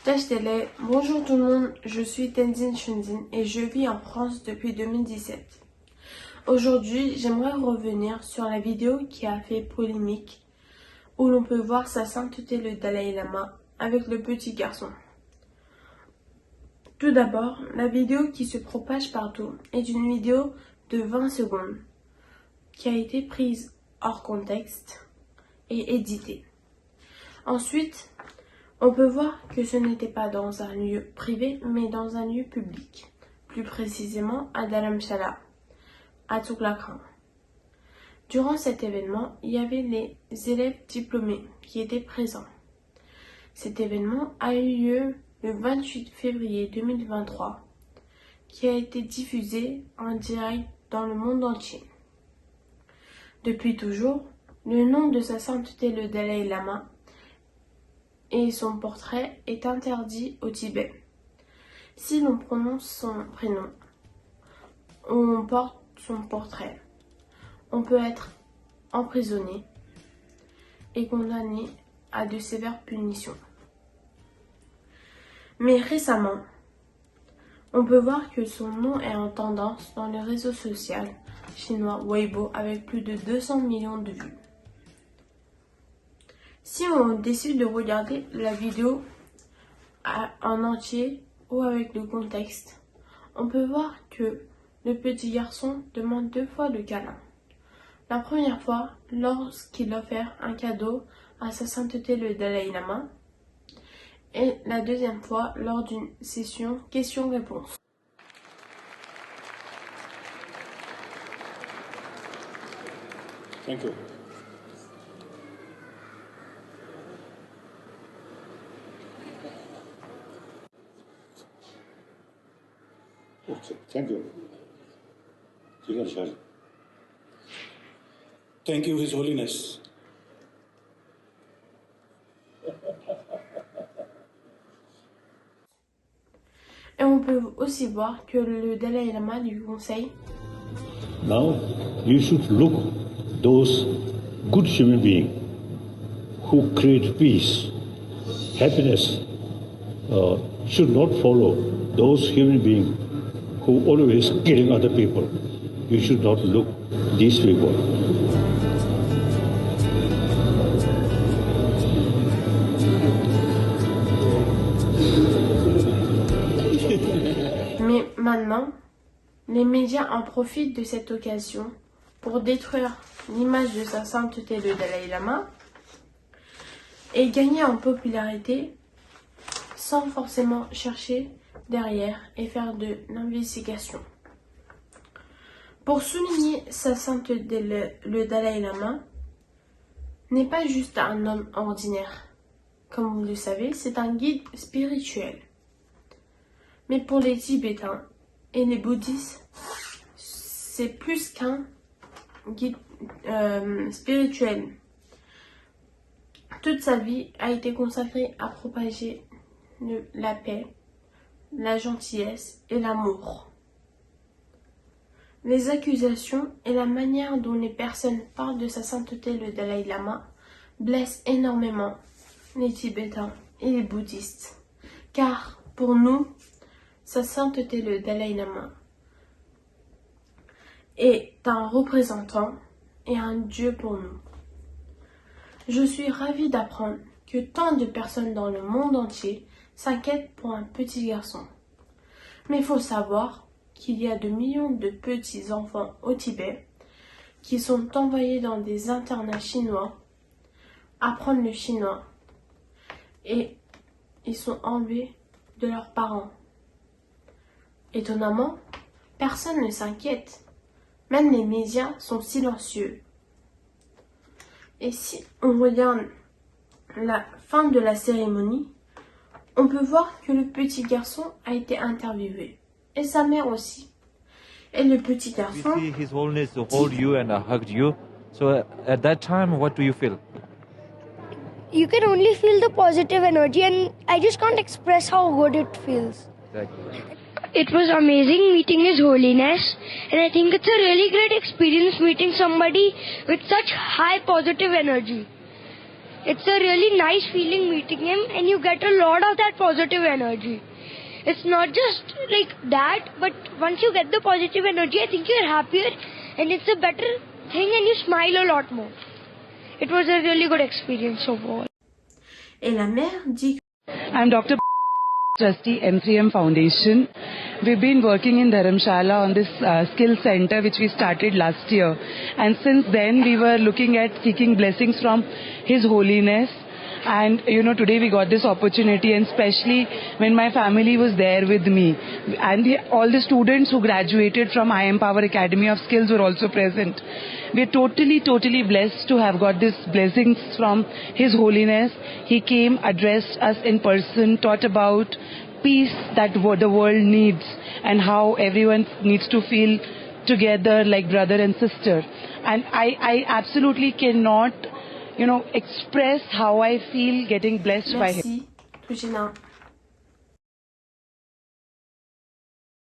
Tele, bonjour tout le monde, je suis Tenzin Shenzin et je vis en France depuis 2017. Aujourd'hui, j'aimerais revenir sur la vidéo qui a fait polémique, où l'on peut voir sa sainteté le Dalai Lama avec le petit garçon. Tout d'abord, la vidéo qui se propage partout est une vidéo de 20 secondes, qui a été prise hors contexte et éditée. Ensuite, on peut voir que ce n'était pas dans un lieu privé, mais dans un lieu public, plus précisément à Dharamshala, à Tughlaqan. Durant cet événement, il y avait les élèves diplômés qui étaient présents. Cet événement a eu lieu le 28 février 2023, qui a été diffusé en direct dans le monde entier. Depuis toujours, le nom de sa sainteté le Dalai Lama et son portrait est interdit au Tibet. Si l'on prononce son prénom ou on porte son portrait, on peut être emprisonné et condamné à de sévères punitions. Mais récemment, on peut voir que son nom est en tendance dans le réseau social chinois Weibo avec plus de 200 millions de vues. Si on décide de regarder la vidéo en entier ou avec le contexte, on peut voir que le petit garçon demande 2 fois le câlin. La première fois, lorsqu'il offre un cadeau à sa sainteté le Dalai Lama, et la deuxième fois lors d'une session questions-réponses. Thank you. Okay, thank you. Thank you, His Holiness. Et on peut aussi voir que le Dalai Lama lui conseille Now you should look those good human beings who create peace, happiness. Should not follow those human beings who always killing other people. You should not look these people. Mais maintenant, les médias en profitent de cette occasion pour détruire l'image de sa sainteté le Dalai Lama et gagner en popularité sans forcément chercher derrière et faire de l'investigation. Pour souligner sa sainteté, le Dalai Lama n'est pas juste un homme ordinaire. Comme vous le savez, c'est un guide spirituel. Mais pour les Tibétains et les bouddhistes, c'est plus qu'un guide spirituel. Toute sa vie a été consacrée à propager la paix, la gentillesse et l'amour. Les accusations et la manière dont les personnes parlent de sa sainteté le Dalai Lama blessent énormément les Tibétains et les bouddhistes. Car pour nous, sa sainteté le Dalai Lama est un représentant et un dieu pour nous. Je suis ravie d'apprendre que tant de personnes dans le monde entier s'inquiètent pour un petit garçon. Mais il faut savoir qu'il y a de millions de petits enfants au Tibet qui sont envoyés dans des internats chinois apprendre le chinois et ils sont enlevés de leurs parents. Étonnamment, personne ne s'inquiète. Même les médias sont silencieux. Et si on regarde la fin de la cérémonie, on peut voir que le petit garçon a été interviewé. Et sa mère aussi. Et le petit garçon... We see His Holiness hold you and hugged you. So at that time, what do you feel? You can only feel the positive energy and I just can't express how good it feels. Exactly. It was amazing meeting His Holiness and I think it's a really great experience meeting somebody with such high positive energy. It's a really nice feeling meeting him, and you get a lot of that positive energy. It's not just like that, but once you get the positive energy, I think you're happier, and it's a better thing, and you smile a lot more. It was a really good experience overall. Et la mère dit I'm Dr. Trustee M3M Foundation. We've been working in Dharamshala on this skill center which we started last year, and since then we were looking at seeking blessings from His Holiness. And today we got this opportunity, and especially when my family was there with me, and all the students who graduated from I Empower Academy of Skills were also present. We are totally blessed to have got these blessings from His Holiness. He came, addressed us in person, taught about peace that the world needs, and how everyone needs to feel together like brother and sister. And I absolutely cannot express how I feel getting blessed by him. merci, Trujina.